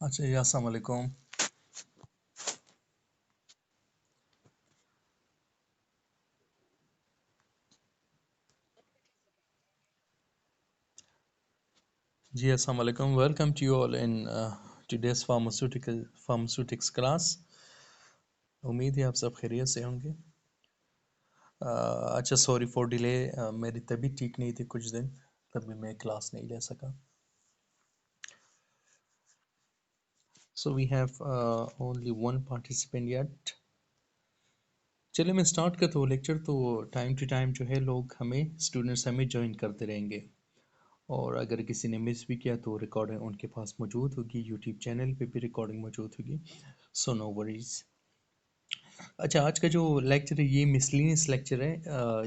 अच्छा जी, अस्सलाम वालेकुम। जी, अस्सलाम वालेकुम। Welcome to you all in today's pharmaceutics class। उम्मीद है आप सब खैरियत से होंगे। अच्छा, सॉरी फॉर डिले, मेरी तबीयत ठीक नहीं थी कुछ दिन, तभी मैं क्लास नहीं ले सका। So we have only one participant yet. चलिए मैं स्टार्ट करता हूँ लेक्चर। तो टाइम टू टाइम जो है लोग हमें स्टूडेंट्स हमें ज्वाइन करते रहेंगे, और अगर किसी ने मिस भी किया तो रिकॉर्डिंग उनके पास मौजूद होगी, यूट्यूब चैनल पे भी रिकॉर्डिंग मौजूद होगी। So no worries. अच्छा, आज का जो लेक्चर है ये मिसलिनियस लेक्चर है।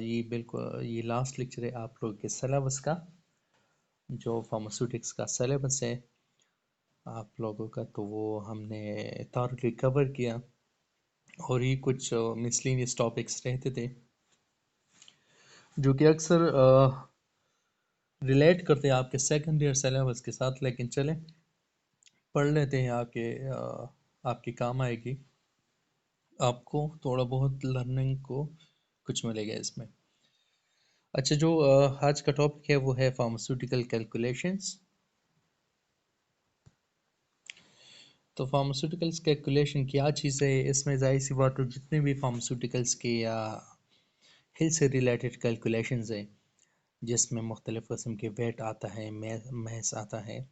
ये बिल्कुल ये लास्ट लेक्चर है आप लोगों के सिलेबस का, जो फार्मास्यूटिक्स का सिलेबस है आप लोगों का, तो वो हमने थॉरली कवर किया। और ये कुछ मिसलिनियस टॉपिक्स रहते थे जो कि अक्सर रिलेट करते हैं आपके सेकंड ईयर सिलेबस के साथ, लेकिन चलें पढ़ लेते हैं, आपके काम आएगी। आपको थोड़ा बहुत लर्निंग को कुछ मिलेगा इसमें। अच्छा, जो आज का टॉपिक है वो है फार्मास्यूटिकल कैलकुलेशंस। तो फार्मास्यूटिकल्स कैलकुलेशन क्या चीज़ है, इसमें जाहिर सी बात है जितने भी फार्मास्यूटिकल्स के या हिल से रिलेटेड कैलकुलेशंस हैं, जिसमें मुख्तलिफ़ किस्म के वेट आता है, मैस आता है।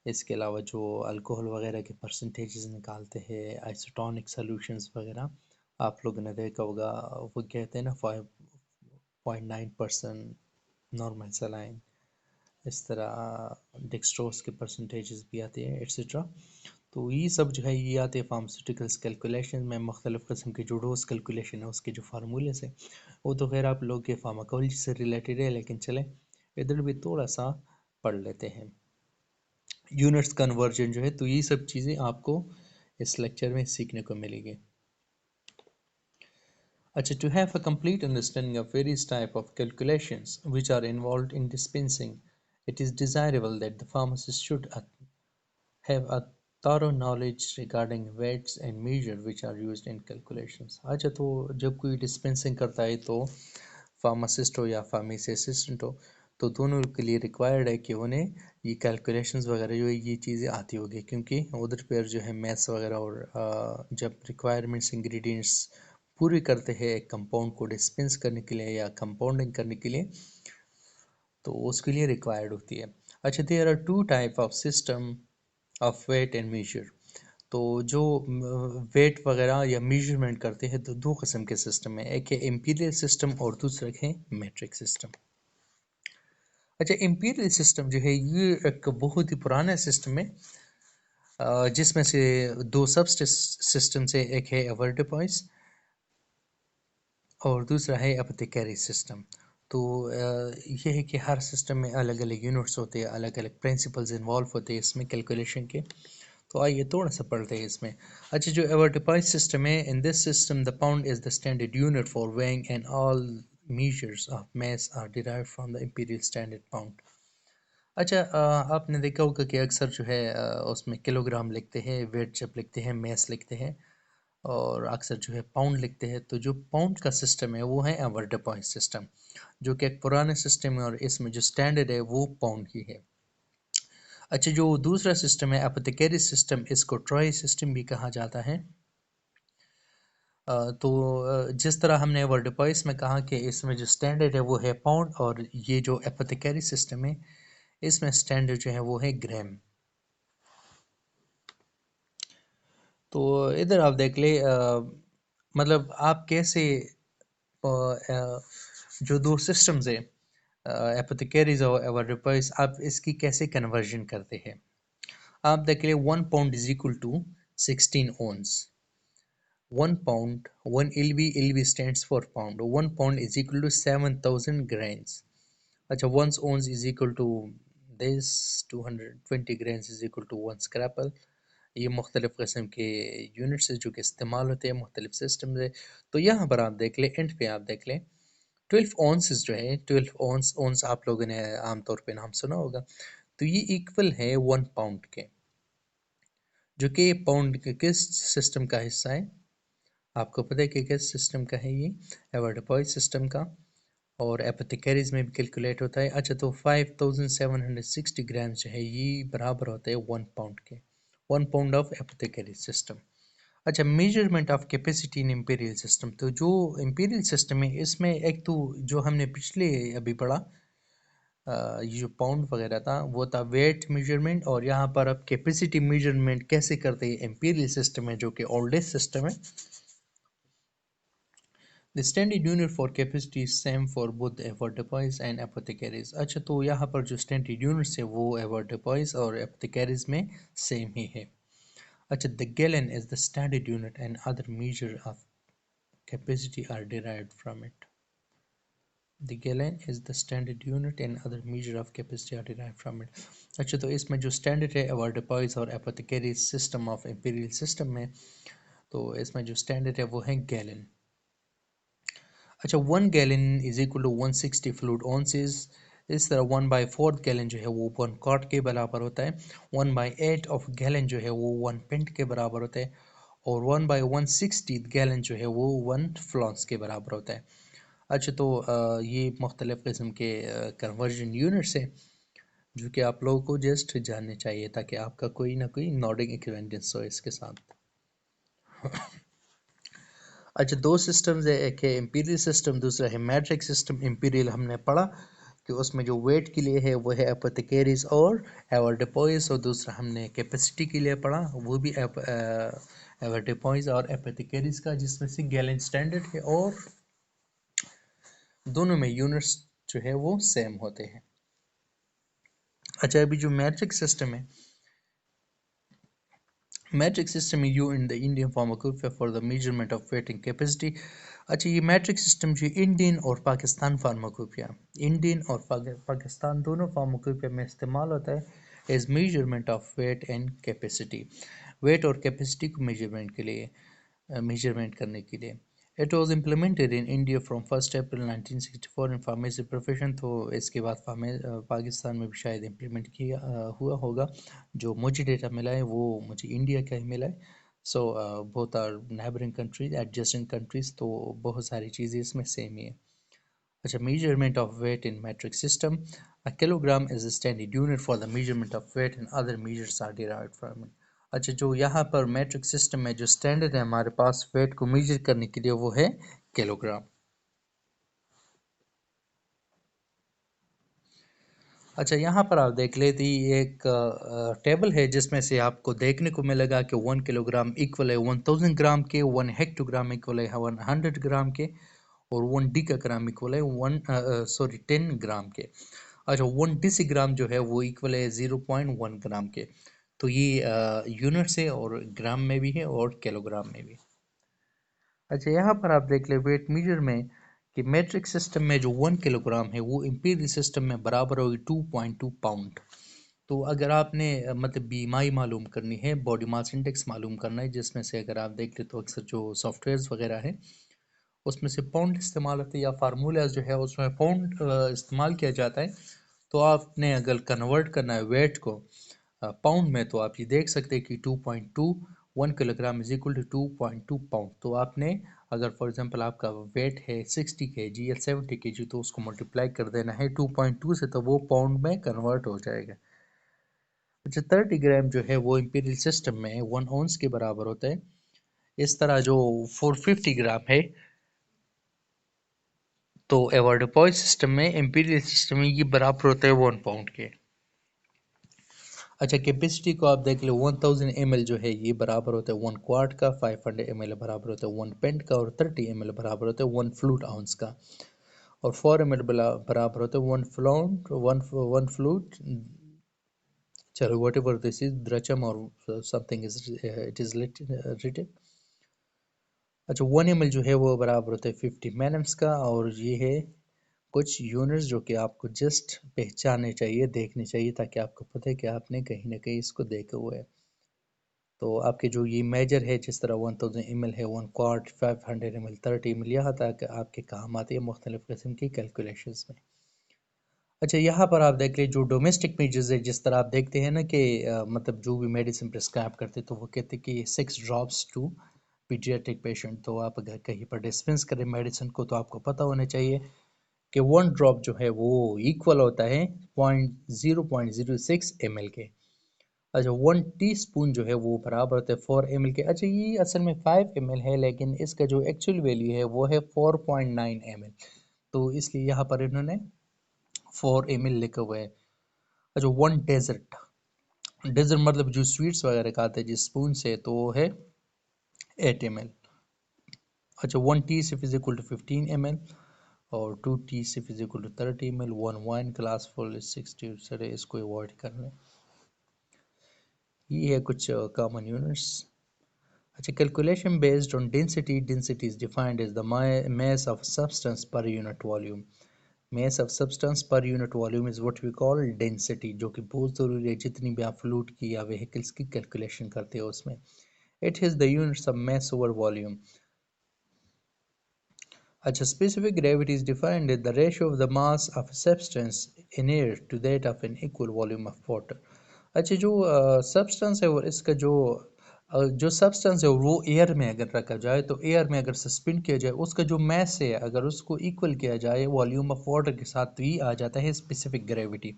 इसके अलावा जो अल्कोहल वगैरह के परसेंटेजेस निकालते हैं, आइसोटोनिक सॉल्यूशंस वगैरह, आप लोगों ने देखा होगा। वो कहते हैं ना 5.9% नॉर्मल सलाइन, इस तरह डेक्सट्रोज के परसेंटेजेस भी आते हैं एट्सेट्रा। तो ये सब जो है ये आते हैं फार्मास्यूटिकल्स कैलकुलेशन में। मुख्तलिफ़ किस्म के जो डोज कैलकुलेशन है उसके जो फार्मूलेस है वो तो खैर आप लोग के फार्माकोलॉजी से रिलेटेड है, लेकिन चलें इधर भी थोड़ा सा पढ़ लेते हैं। यूनिट्स कन्वर्जन जो है, तो ये सब चीज़ें आपको इस लेक्चर में सीखने को मिलेगी। अच्छा, to have a complete understanding of various type of calculations which are involved in dispensing, it is desirable that the pharmacist should have a thorough knowledge regarding weights and measure which are used in calculations। अच्छा, तो जब कोई dispensing करता है तो pharmacist हो या pharmacy assistant हो, तो दोनों के लिए रिक्वायर्ड है कि उन्हें ये कैलकुलेशंस वगैरह जो है ये चीज़ें आती होगी, क्योंकि उधर पर जो है मैथ्स वगैरह और जब रिक्वायरमेंट्स इंग्रेडिएंट्स पूरी करते हैं एक कंपाउंड को डिस्पेंस करने के लिए या कंपाउंडिंग करने के लिए, तो उसके लिए रिक्वायर्ड होती है। अच्छा, there are two type of system of weight and measure. तो जो वेट वगैरह या मेजरमेंट करते हैं तो दो किस्म के सिस्टम है, एक है इम्पीरियल सिस्टम और दूसरा है मेट्रिक सिस्टम। अच्छा, इम्पीरियल सिस्टम जो है ये एक बहुत ही पुराना सिस्टम है, जिसमें से दो सब सिस्टम से एक है एवर्डिपॉइस और दूसरा है एपोथेकेरी सिस्टम। तो ये है कि हर सिस्टम में अलग अलग यूनिट्स होते हैं, अलग अलग प्रिंसिपल्स इन्वॉल्व होते हैं इसमें कैलकुलेशन के। तो आइए थोड़ा सा पढ़ते हैं इसमें। अच्छा, जो एवर्टिपाइज सिस्टम है, in this system the pound is the standard unit for weighing and all measures of mass are derived from the imperial standard pound। अच्छा, आपने देखा होगा कि अक्सर जो है उसमें किलोग्राम लिखते हैं, वेट जब लिखते हैं, मैस लिखते हैं, और अक्सर जो है पाउंड लिखते हैं। तो जो पाउंड का सिस्टम है वो है एवर्टिपाइज सिस्टम, जो कि एक पुराने सिस्टम है, और इसमें जो स्टैंडर्ड है वो पाउंड ही है। अच्छा, जो दूसरा सिस्टम है एपोथेकेरी सिस्टम, इसको ट्रॉय सिस्टम भी कहा जाता है। तो जिस तरह हमने वर्डपाइस में कहा कि इसमें जो स्टैंडर्ड है वो है पाउंड, और ये जो एपोथेकेरी सिस्टम है इसमें स्टैंडर्ड जो है वो है ग्राम। तो इधर आप देख ले, मतलब आप कैसे जो दो सिस्टम्स है एपोथेकेरीज और एवर्डिपाइस, आप इसकी कैसे कन्वर्जन करते हैं। आप देख ले, 1 pound is equal to 16 ounce। 1 pound, 1 lb stands for pound, 1 pound is equal to 7,000 grains। अच्छा, 1 ounce is equal to this 220 grains is equal to 1 scrapple। ये मुख्तलिफ़ किस्म के यूनिट्स है जो कि इस्तेमाल होते हैं मुख्तलिफ सिस्टम से। तो यहाँ पर आप देख लें, एंड पे आप देख लें 12 ounces जो है, 12 ounce आप लोगों ने आमतौर पे नाम सुना होगा, तो ये इक्वल है 1 pound के। जो कि पाउंड के किस सिस्टम का हिस्सा है, आपको पता है कि किस सिस्टम का है ये, एवरडेपोइस सिस्टम का, और एपोथेकेरीज में भी कैलकुलेट होता है। अच्छा, तो 5760 ग्राम जो है ये बराबर होता है 1 पाउंड के, 1 पाउंड ऑफ एपोथेकेरीज सिस्टम। अच्छा, measurement of capacity in imperial system, तो जो इंपीरियल सिस्टम है इसमें एक तो जो हमने पिछले अभी पढ़ा, ये जो पाउंड वगैरह था वो था वेट मेजरमेंट, और यहाँ पर अब कैपेसिटी मेजरमेंट कैसे करते हैं इंपीरियल सिस्टम है जो कि ओल्डेस्ट सिस्टम है। The standard unit for capacity is same for both Avoirdupois and apothecaries। अच्छा, तो यहाँ पर जो standard units है वो Avoirdupois और apothecaries में same ही है। अच्छा, the gallon is the standard unit and other measure of capacity are derived from it। The gallon is the standard unit and other measure of capacity are derived from it। अच्छा, तो इसमें जो standard है Avoirdupois और apothecaries system of imperial system में, तो इसमें जो standard है वो है gallon। अच्छा, 1 gallon is equal to 160 fluid ounces. इस तरह 1/4 गैलन जो है वो 1 क्वार्ट के बराबर होता है, 1/8 ऑफ गैलन जो है वो 1 पिंट के बराबर होता है, और 1/160 गैलन जो है वो 1 फ्लॉन्स के बराबर होता है। अच्छा, तो ये मुख्तलिफ़ किस्म के कन्वर्जन यूनिट्स हैं जो कि आप लोगों को जस्ट जानने चाहिए ताकि आपका कोई ना कोई नॉडिंग इक्विवेलेंस हो इसके साथ। अच्छा, दो सिस्टम्स है, एक है इम्पीरियल सिस्टम, दूसरा है मैट्रिक सिस्टम। इम्पीरियल हमने पढ़ा कि उसमें जो वेट के लिए है वो है एपोथेकेरीज और एवरडेपोइस, और दूसरा हमने कैपेसिटी के लिए पढ़ा वो भी एवरडेपोइस और एपोथेकेरीज का, जिसमें से गैलन स्टैंडर्ड है और दोनों में यूनिट्स जो है वो सेम होते हैं। अच्छा, अभी जो मैट्रिक सिस्टम है, metric system is used in the Indian pharmacopoeia for the measurement of weight and capacity। अच्छा, ये metric system जो इंडियन और पाकिस्तान फार्माकोपिया, इंडियन और पाकिस्तान दोनों फार्माकोपिया में इस्तेमाल होता है as measurement of weight and capacity, weight और कैपेसिटी को मेजरमेंट के लिए, मेजरमेंट करने के लिए। It was implemented in India from 1 April 1964 in pharmacy profession. तो इसके बाद पाकिस्तान में भी शायद इम्प्लीमेंट किया हुआ होगा। जो मुझे डेटा मिला है वो मुझे इंडिया का ही मिला है। So both are neighbouring countries, adjacent countries, तो बहुत सारी चीज़ें इसमें सेम ही है। अच्छा, measurement of weight in metric system, a kilogram is a standard unit for the measurement of weight and other measures are derived from it। अच्छा, जो यहाँ पर metric system में जो standard है हमारे पास weight को measure करने के लिए वो है किलोग्राम। अच्छा, यहाँ पर आप देख लेते ही एक टेबल है जिसमें से आपको देखने को मिलेगा कि 1 किलोग्राम इक्वल है 1000 ग्राम के, 1 हेक्टोग्राम इक्वल है 100 ग्राम के, और 1 डिकाग्राम इक्वल है 10 ग्राम के। अच्छा, 1 डेसीग्राम जो है वो इक्वल है 0.1 ग्राम के। तो ये यूनिट्स है और ग्राम में भी है और किलोग्राम में भी। अच्छा, यहाँ पर आप देख ले वेट मीजर में कि मेट्रिक सिस्टम में जो 1 किलोग्राम है वो इंपीरियल सिस्टम में बराबर होगी 2.2 पाउंड। तो अगर आपने मतलब बीएमआई मालूम करनी है, बॉडी मास इंडेक्स मालूम करना है, जिसमें से अगर आप देख ले तो अक्सर जो सॉफ्टवेयर्स वगैरह है उसमें से पाउंड इस्तेमाल होते हैं या फार्मूलाज जो है उसमें पाउंड इस्तेमाल किया जाता है। तो आपने अगर कन्वर्ट करना है वेट को पाउंड में, तो आप ये देख सकते हैं कि 2.2, 1 kilogram is equal to 2.2 pound. तो आपने अगर फॉर एग्जांपल आपका वेट है 60 kg या 70 kg, तो उसको मल्टीप्लाई कर देना है 2.2 से, तो वो पाउंड में कन्वर्ट हो जाएगा। अच्छा, 30 ग्राम जो है वो इंपीरियल सिस्टम में 1 औंस के बराबर होता है। इस तरह जो 450 ग्राम है, तो एवोर्डोपॉइस सिस्टम में, इंपीरियल सिस्टम में ये बराबर होता है 1 पाउंड के। अच्छा, कैपेसिटी को आप देख लो, 1000 ml जो है ये बराबर होता है 1 क्वार्ट का, 500 ml बराबर होता है 1 पेंट का, और 30 ml बराबर होता है 1 फ्लूट आउंस का, और 4 ml बराबर होता है 1 फ्लूट, चलो whatever this is drachm और something is it is written. अच्छा, 1 ml जो है वो बराबर होता है 50 मैनम्स का, और ये है कुछ यूनिट्स जो कि आपको जस्ट पहचानने चाहिए, देखने चाहिए, ताकि आपको पता है कि आपने कहीं ना कहीं इसको देखा हुआ है। तो आपके जो ये मेजर है, जिस तरह 1000 ml है 1 क्वार्ट, 500 ml, 30 ml, यहाँ तक आपके काम आते हैं मुख्तलिफ किस्म की कैलकुलेशंस में। अच्छा, यहाँ पर आप देख लें जो डोमेस्टिक मेजर्स है, जिस तरह आप देखते हैं ना कि मतलब जो भी मेडिसिन प्रिस्क्राइब करते तो वो कहते कि 6 ड्रॉप्स टू पीडियाट्रिक पेशेंट। तो आप अगर कहीं पर डिस्पेंस करें मेडिसिन को तो आपको पता होना चाहिए कि 1 ड्रॉप जो है वो इक्वल होता है 0.06 ml के। अच्छा, 1 टीस्पून जो है वो बराबर होता है 4 ml के। अच्छा, ये असल में 5 ml है, लेकिन इसका जो एक्चुअल वैल्यू है वो है 4.9 ml। तो इसलिए यहाँ पर इन्होंने 4 ml लिखा हुआ है। अच्छा, 1 डेजर्ट, डेजर्ट मतलब जो स्वीट्स वगैरह खाते हैं जिस स्पून से, तो वो है 8 ml। अच्छा, 1 tea sip is equal to 15 ml, और 2 tea sip is equal to 30 ml। 1 wine glass full is 60। Sir इसको अवॉइड कर लें। ये है कुछ कॉमन यूनिट्स। अच्छा, calculation based on density. Density is defined as the mass of substance per unit volume। mass of substance per unit volume is what we call density, जो कि बहुत ज़रूरी है जितनी भी आप फ्लूइड की या व्हीकल्स की कैलकुलेशन करते हो उसमें। It is the units of mass over volume। अच्छा, specific gravity is defined as the ratio of the mass of a substance in air to that of an equal volume of water। अच्छा, जो substance है और इसका जो substance है वो air में अगर रखा जाए, तो एयर में अगर सस्पेंड किया जाए, उसका जो मैस है अगर उसको इक्वल किया जाए वॉल्यूम ऑफ वाटर के साथ, तो ये आ जाता है specific gravity.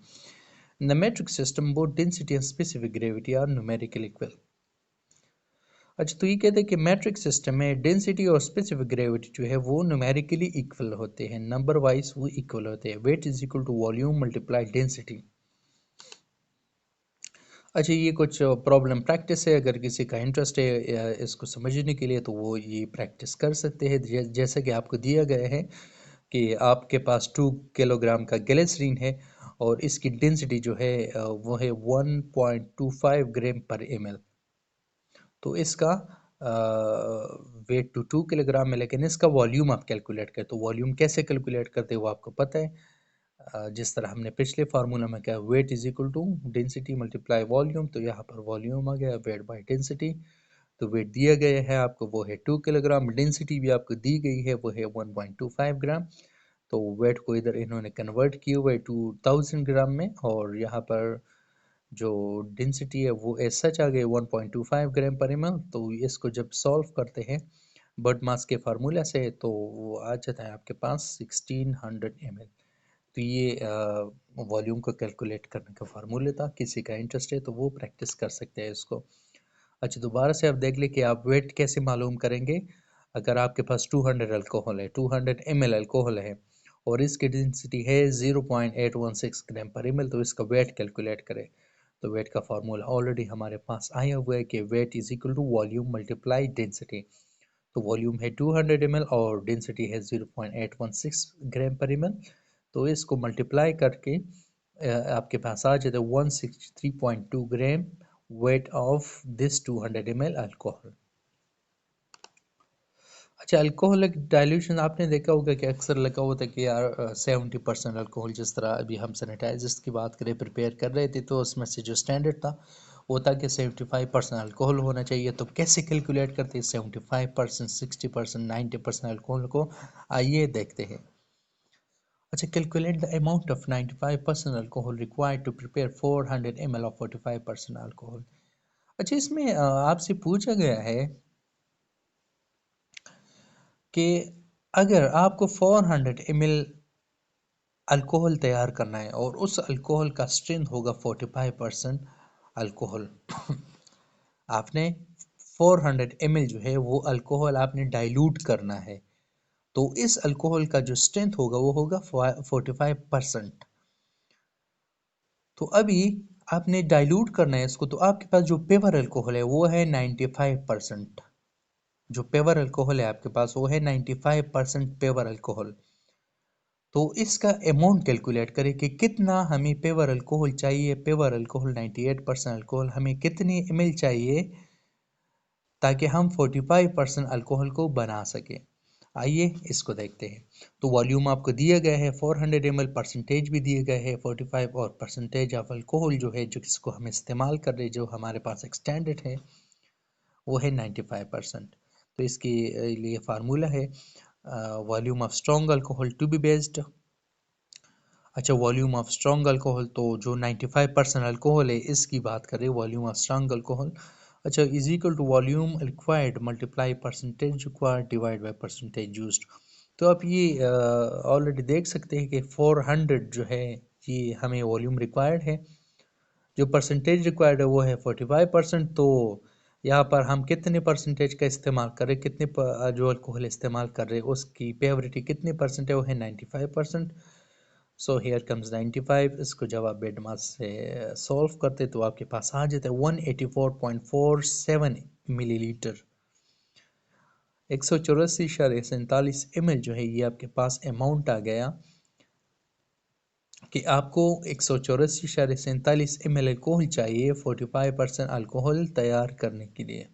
In the metric system both density and specific gravity are numerical equal. अच्छा, तो ये कहते हैं कि मैट्रिक सिस्टम में डेंसिटी और स्पेसिफिक ग्रेविटी जो है वो न्यूमेरिकली इक्वल होते हैं, नंबर वाइज वो इक्वल होते हैं। Weight is equal to volume multiply density. अच्छा, ये कुछ प्रॉब्लम प्रैक्टिस है, अगर किसी का इंटरेस्ट है इसको समझने के लिए तो वो ये प्रैक्टिस कर सकते हैं। जैसे कि आपको दिया गया है कि आपके पास 2 किलोग्राम का ग्लिसरीन है और इसकी डेंसिटी जो है वो है 1.25 ग्राम पर ml। तो इसका वेट टू 2 किलोग्राम है, लेकिन इसका वॉल्यूम आप कैलकुलेट करते हो। वॉल्यूम कैसे कैलकुलेट करते हो वो आपको पता है। जिस तरह हमने पिछले फार्मूला में क्या, weight is equal to density multiply volume, तो यहाँ पर वॉल्यूम आ गया वेट बाय डेंसिटी। तो वेट दिया गया है आपको वो है 2 किलोग्राम, डेंसिटी भी आपको दी गई है वो है 1.25 ग्राम। तो वेट को इधर इन्होंने कन्वर्ट किया हुआ है 2000 ग्राम में, और यहाँ पर जो डेंसिटी है वो एज सच आ गई 1.25 ग्राम पर ml। तो इसको जब सॉल्व करते हैं बर्ड मास के फार्मूला से, तो वो आ जाता है आपके पास 1600 ml। तो ये वॉल्यूम को कैलकुलेट करने का फार्मूला था। किसी का इंटरेस्ट है तो वो प्रैक्टिस कर सकते हैं इसको। अच्छा, दोबारा से आप देख लें कि आप वेट कैसे मालूम करेंगे। अगर आपके पास 200 अल्कोहल है, 200 ml अल्कोहल है और इसकी डेंसिटी है 0.816 ग्राम पर ml, तो इसका वेट कैलकुलेट करें। तो वेट का फार्मूला ऑलरेडी हमारे पास आया हुआ है कि weight is equal to volume multiply density. तो वॉल्यूम है 200 ml और डेंसिटी है 0.816 ग्राम पर ml। तो इसको मल्टीप्लाई करके आपके पास आ जाता है 163.2 gram weight of this 200 ml alcohol. अच्छा, अल्कोहलिक डाइल्यूशन आपने देखा होगा कि अक्सर लगा होता है कि यार 70% अल्कोहल, जिस तरह अभी हम सैनिटाइजर्स की बात करें प्रिपेयर कर रहे थे, तो उसमें से जो स्टैंडर्ड था वो था कि 75% अल्कोहल होना चाहिए। तो कैसे कैलकुलेट करते हैं 75%, 60%, 90% अल्कोहल को, आइए देखते हैं। अच्छा, calculate the amount of 95% alcohol required to prepare 400 ml of 45% alcohol. अच्छा, इसमें आपसे पूछा गया है कि अगर आपको 400 ml अल्कोहल तैयार करना है और उस अल्कोहल का स्ट्रेंथ होगा 45% अल्कोहल, आपने 400 ml जो है वो अल्कोहल आपने डाइल्यूट करना है, तो इस अल्कोहल का जो स्ट्रेंथ होगा वो होगा 45%। तो अभी आपने डाइल्यूट करना है इसको, तो आपके पास जो पेवर अल्कोहल है वो है 95%। जो पेवर अल्कोहल है आपके पास वो है 95% पेवर अल्कोहल। तो इसका अमाउंट कैलकुलेट करें कि कितना हमें पेवर अल्कोहल चाहिए। पेवर अल्कोहल 98% अल्कोहल हमें कितनी ml चाहिए ताकि हम 45% अल्कोहल को बना सकें। आइए इसको देखते हैं। तो वॉल्यूम आपको दिया गया है 400 ml, परसेंटेज भी दिए गए हैं 45, और परसेंटेज ऑफ अल्कोहल जो है जो जिसको हम इस्तेमाल कर रहे हैं, जो हमारे पास एक स्टैंडर्ड है वो है 95%। तो इसके लिए फार्मूला है volume of strong alcohol to be based. अच्छा, वॉल्यूम ऑफ स्ट्रॉन्ग अल्कोहल, तो जो 95% अल्कोहल है इसकी बात करें, वॉल्यूम ऑफ स्ट्रॉन्ग अल्कोहल, अच्छा, is equal to volume required multiply percentage required divide by percentage used. तो आप ये ऑलरेडी देख सकते हैं कि 400 जो है ये हमें वॉल्यूम रिक्वायर्ड है, जो परसेंटेज रिक्वायर्ड है वो है 45%। तो यहाँ पर हम कितने परसेंटेज का इस्तेमाल कर रहे हैं, जो अल्कोहल इस्तेमाल कर रहे हैं उसकी पेवरिटी कितनी परसेंट है, वो है 95%। So here comes 95। इसको जब आप बेड मास से सॉल्व करते तो आपके पास आ जाता है 184.47 मिलीलीटर, 184.47 जो है ये आपके पास अमाउंट आ गया कि आपको 184.47 अल्कोहल चाहिए 45% अल्कोहल तैयार करने के लिए।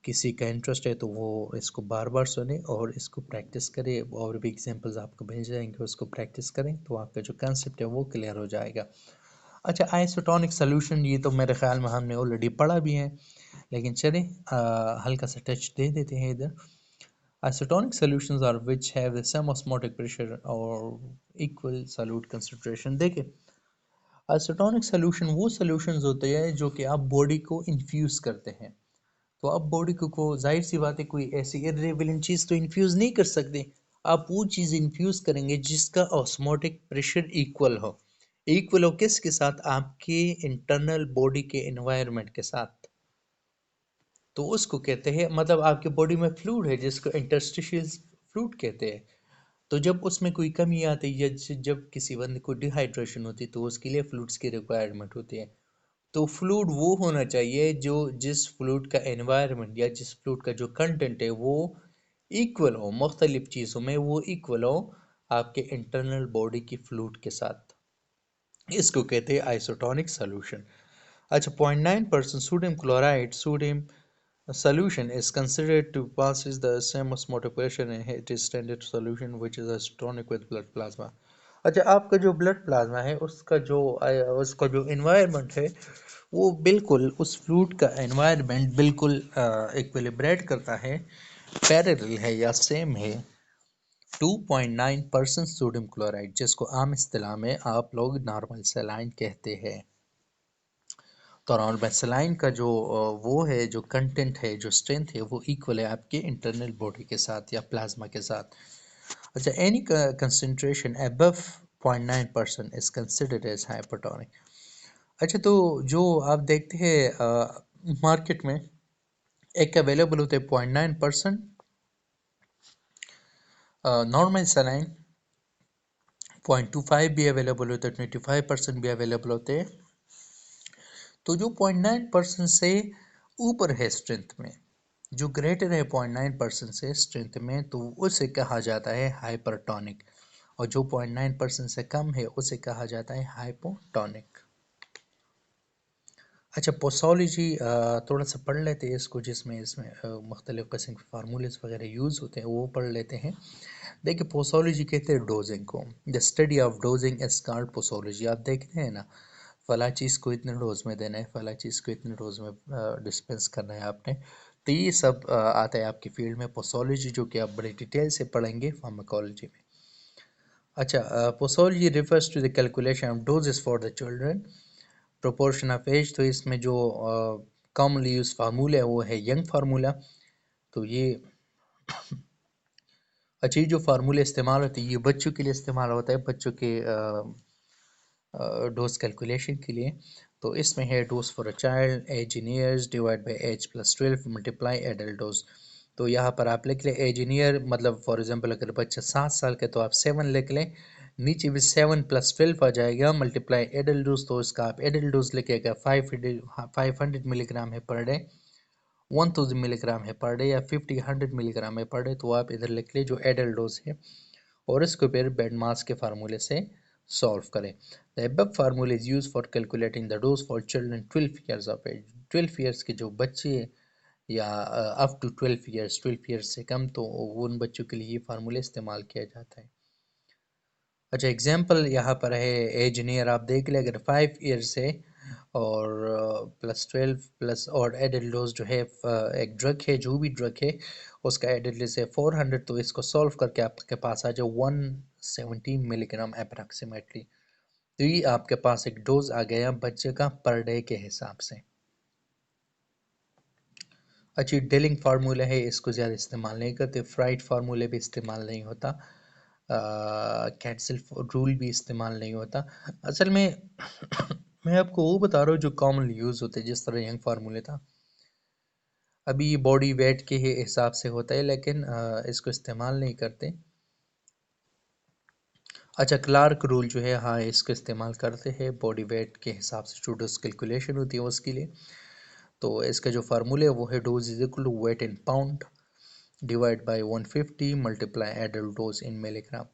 किसी का इंटरेस्ट है तो वो इसको बार बार सुने और इसको प्रैक्टिस करे, और भी एग्जांपल्स आपको भेज जाएंगे, उसको प्रैक्टिस करें तो आपका जो कंसेप्ट है वो क्लियर हो जाएगा। अच्छा, आइसोटोनिक सोल्यूशन, ये तो मेरे ख्याल में हमने ऑलरेडी पढ़ा भी है, लेकिन चलें हल्का सा टच दे देते हैं इधर। Isotonic solutions are which have the same osmotic pressure or equal solute concentration। देखिए, आइसोटोनिक सोल्यूशन वो सॉल्यूशंस होते हैं जो कि आप बॉडी को इन्फ्यूज करते हैं। तो आप बॉडी को जाहिर सी बात है कोई ऐसी इर्रेलेवेंट चीज़ तो इन्फ्यूज नहीं कर सकते। आप वो चीज़ इन्फ्यूज करेंगे जिसका ऑस्मोटिक प्रेशर इक्वल हो। इक्वल हो किसके साथ, आपके इंटरनल बॉडी के एनवायरनमेंट के साथ। तो उसको कहते हैं, मतलब आपके बॉडी में फ्लूइड है जिसको इंटरस्टिशियल फ्लूइड कहते हैं। तो जब उसमें कोई कमी आती है या जब किसी बंदे को डिहाइड्रेशन होती है तो उसके लिए फ्लूइड्स की रिक्वायरमेंट होती है। तो फ्लूइड वो होना चाहिए जो जिस फ्लूइड का एनवायरनमेंट या जिस फ्लूइड का जो कंटेंट है वो इक्वल हो, मुख्तलिफ चीज़ों में वो इक्वल हो आपके इंटरनल बॉडी की फ्लूइड के साथ। इसको कहते हैं आइसोटोनिक सोल्यूशन। अच्छा, 0.9% sodium chloride sodium solution is considered to passes the same osmotic pressure in it is standard solution which is isotonic with blood plasma। अच्छा, आपका जो ब्लड प्लाज्मा है उसका जो इन्वायरमेंट है वो बिल्कुल उस फ्लूइड का एनवायरनमेंट बिल्कुल इक्विलिब्रेट करता है, पैरेलल है या सेम है 2.9% सोडियम क्लोराइड, जिसको आम इस्तिलाह में आप लोग नॉर्मल सलाइन कहते हैं। तो नॉर्मल सलाइन का जो वो है, जो कंटेंट है, जो स्ट्रेंथ है वो इक्वल है आपके इंटरनल बॉडी के साथ या प्लाज्मा के साथ। अच्छा, any concentration above 0.9% is considered as hypotonic. अच्छा, तो जो आप देखते हैं मार्केट में एक अवेलेबल होते हैं 0.9% नॉर्मल सलाइन, 0.25 भी अवेलेबल होते हैं, 25% भी अवेलेबल होते हैं। तो जो 0.9% से ऊपर है स्ट्रेंथ में, जो ग्रेटर है 0.9% से स्ट्रेंथ में, तो उसे कहा जाता है हाइपरटोनिक, और जो 0.9% से कम है उसे कहा जाता है हाइपोटोनिक। अच्छा, पोसोलॉजी थोड़ा सा पढ़ लेते हैं इसको, जिसमें इसमें मुख्तलिफ़ किस्म के फार्मूलेस वगैरह यूज़ होते हैं वो पढ़ लेते हैं। देखिए, पोसोलॉजी कहते हैं डोजिंग को, the study of dosing is called posology. आप देखते हैं ना, फला चीज़ को इतने डोज में देना है, फला चीज़ को इतने डोज में डिस्पेंस करना है आपने। तो ये सब आता है आपकी फील्ड में पोसोलॉजी, जो कि आप बड़े डिटेल से पढ़ेंगे फार्माकोलॉजी में। अच्छा, posology refers to the calculation of doses for the children proportion of age. तो इसमें जो कॉमनली यूज फार्मूला है वो है यंग फार्मूला। तो ये अच्छा, ये जो फार्मूला इस्तेमाल होती है ये बच्चों के लिए इस्तेमाल होता है, बच्चों के डोज कैलकुलेशन के लिए। तो इसमें है dose for a child age in years divide by age plus 12 multiply adult dose. तो यहाँ पर आप लिख लें एज इन ईयर, मतलब फॉर एग्जांपल अगर बच्चा 7 साल का तो आप 7 लिख लें, नीचे भी 7 + 12 आ जाएगा, मल्टीप्लाई एडल्ट डोज, तो इसका आप एडल्ट डोज लिखेगा 500 मिलीग्राम है पर डे, 1000 मिलीग्राम है पर डे, या 100 मिलीग्राम है पर डे, तो आप इधर लिख लें जो एडल्ट डोज है, और इसको फिर बेड मास के फार्मूले से सॉल्व करें। The above formula is used for calculating the dose for children 12 years of age। 12 years के जो बच्चे या अप टू 12 ईयर्स से कम, तो उन बच्चों के लिए ये फार्मूला इस्तेमाल किया जाता है। अच्छा, एग्जांपल यहाँ पर है एज नियर, आप देख लें अगर 5 ईयर्स है और +12 प्लस और एडल्ट डोज जो है एक ड्रग है, जो भी ड्रग है उसका एडल्ट डोज है 400, तो इसको सॉल्व करके आपके पास आ जाए 17 मिलीग्राम अप्रॉक्सीमेटली। तो ये आपके पास एक डोज आ गया बच्चे का पर डे के हिसाब से। अच्छी डेलिंग फार्मूला है, इसको ज़्यादा इस्तेमाल नहीं करते। फ्राइड फार्मूले भी इस्तेमाल नहीं होता, कैंसिल रूल भी इस्तेमाल नहीं होता। असल में मैं आपको वो बता रहा हूँ जो कॉमनली यूज़ होते हैं, जिस तरह यंग फार्मूले था। अभी बॉडी वेट के हिसाब से होता है, लेकिन इसको इस्तेमाल नहीं करते। अच्छा, क्लार्क रूल जो है, हाँ इसका इस्तेमाल करते हैं। बॉडी वेट के हिसाब से जो डोज कैलकुलेशन होती है उसके लिए। तो इसका जो फार्मूला है वो है dose is equal to weight in pound divide by 150 multiply adult dose in milligram.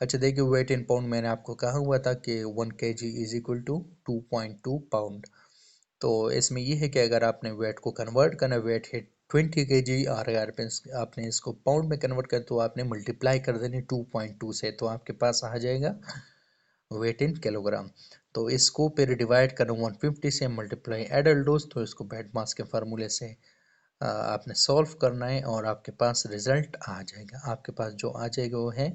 अच्छा देखिए, वेट इन पाउंड मैंने आपको कहा हुआ था कि 1 kg is equal to 2.2 pound. तो इसमें यह है कि अगर आपने वेट को कन्वर्ट करना, वेट है 20 kg, और अगर आपने इसको पाउंड में कन्वर्ट कर तो आपने मल्टीप्लाई कर देनी 2.2 से, तो आपके पास आ जाएगा वेट इन किलोग्राम। तो इसको फिर डिवाइड करना 150 से, मल्टीप्लाई एडल्ट डोज, तो इसको बेड मास के फार्मूले से आपने सॉल्व करना है और आपके पास रिजल्ट आ जाएगा। आपके पास जो आ जाएगा वो है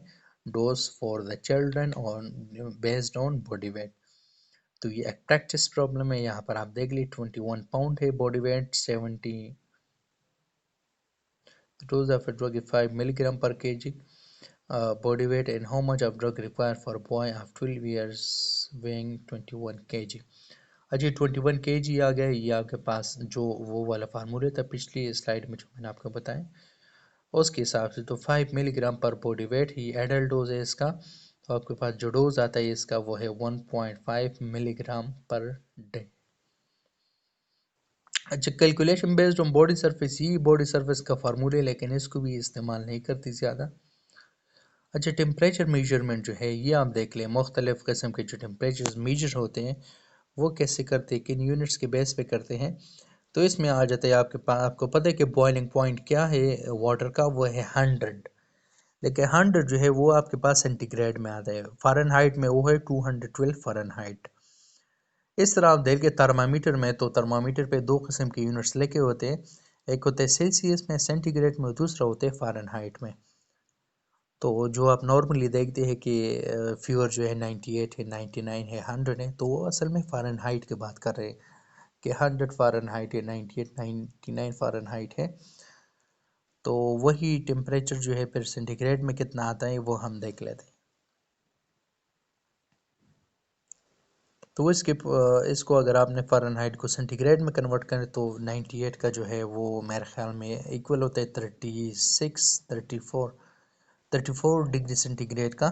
डोज फॉर द चिल्ड्रन और बेस्ड ऑन बॉडी वेट। तो ये एक प्रैक्टिस प्रॉब्लम है, यहाँ पर आप देख ली 21 पाउंड है body weight, 70 dose of a drug is 5 milligram per kg body weight, and how much of drug required for a boy of 12 years weighing 21 kg। अजी 21 kg आ गया, ये आपके पास जो वो वाला फार्मूला था पिछली स्लाइड में जो मैंने आपको बताया उसके हिसाब से। तो 5 मिलीग्राम पर बॉडी वेट ही एडल्ट डोज है इसका। तो आपके पास जो डोज आता है इसका वो है 1.5 मिलीग्राम पर डे। अच्छा, calculation based on body surface, ही बॉडी सरफेस का फार्मूला, लेकिन इसको भी इस्तेमाल नहीं करती ज़्यादा। अच्छा, टेम्परेचर मेजरमेंट जो है ये आप देख लें, मुख्तलिफ़ किस्म के जो टेम्परेचर मेजर होते हैं वो कैसे करते हैं, किन यूनिट्स के बेस पे करते हैं। तो इसमें आ जाता है आपके पास, आपको पता है कि बॉइलिंग पॉइंट क्या है वाटर का, वो है 100। लेकिन 100 जो है वो आपके पास सेंटीग्रेड में आता है, फ़ारेनहाइट में वो है 212 फ़ारेनहाइट। इस तरह आप देख के थर्मामीटर में, तो थर्मामीटर पे दो किस्म के यूनिट्स लेके होते हैं, एक होते हैं सेल्सियस में, सेंटीग्रेड में, दूसरा होते हैं फ़ारेनहाइट में। तो जो आप नॉर्मली देखते हैं कि फीवर जो है 98 है, 99 है, 100 है, तो वो असल में फ़ारेनहाइट की बात कर रहे हैं कि 100 फ़ारेनहाइट है, 98 99 फ़ारेनहाइट है। तो वही टेम्परेचर जो है फिर सेंटीग्रेड में कितना आता है वो हम देख लेते हैं। तो इसको अगर आपने फ़ारेनहाइट को सेंटीग्रेड में कन्वर्ट करें तो 98 का जो है वो मेरे ख्याल में इक्वल होता है 34 डिग्री सेंटीग्रेड का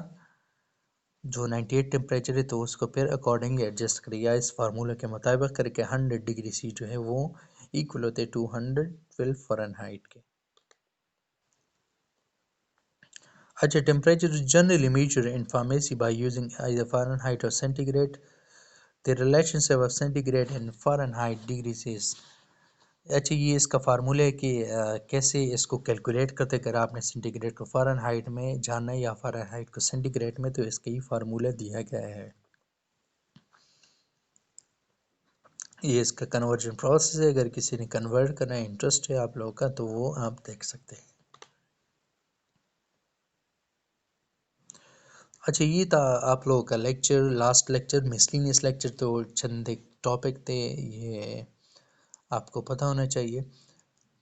जो 98 टेम्परेचर है। तो उसको फिर अकॉर्डिंगली एडजस्ट करिए, या इस फार्मूले के मुताबिक करके 100 डिग्री सी जो है वो इक्वल होते हैं 212 फ़ारेनहाइट के। अच्छा, temperature is generally measured in pharmacy by using either Fahrenheit or centigrade. The relationship of centigrade and Fahrenheit degrees is। अच्छा, ये इसका फार्मूला है कि कैसे इसको कैलकुलेट करते, अगर आपने सेंटीग्रेड को फ़ारेनहाइट में जानना है या फ़ारेनहाइट को सेंटीग्रेड में, तो इसका ही फार्मूला दिया गया है। ये इसका कन्वर्जन प्रोसेस है, अगर किसी ने कन्वर्ट करना है, इंटरेस्ट है आप लोगों का, तो वो आप देख सकते हैं। अच्छा, ये था आप लोगों का lecture, last lecture, miscellaneous lecture. तो चंद एक टॉपिक थे, ये आपको पता होना चाहिए।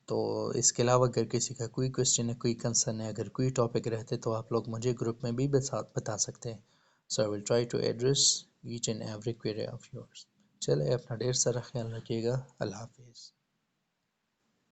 तो इसके अलावा अगर किसी का कोई क्वेश्चन है, कोई कंसर्न है, अगर कोई टॉपिक रहते तो आप लोग मुझे ग्रुप में भी बता सकते हैं। So I will try to address each and every query of yours. चले, अपना ढेर सारा ख्याल रखिएगा। अल्लाह हाफिज़।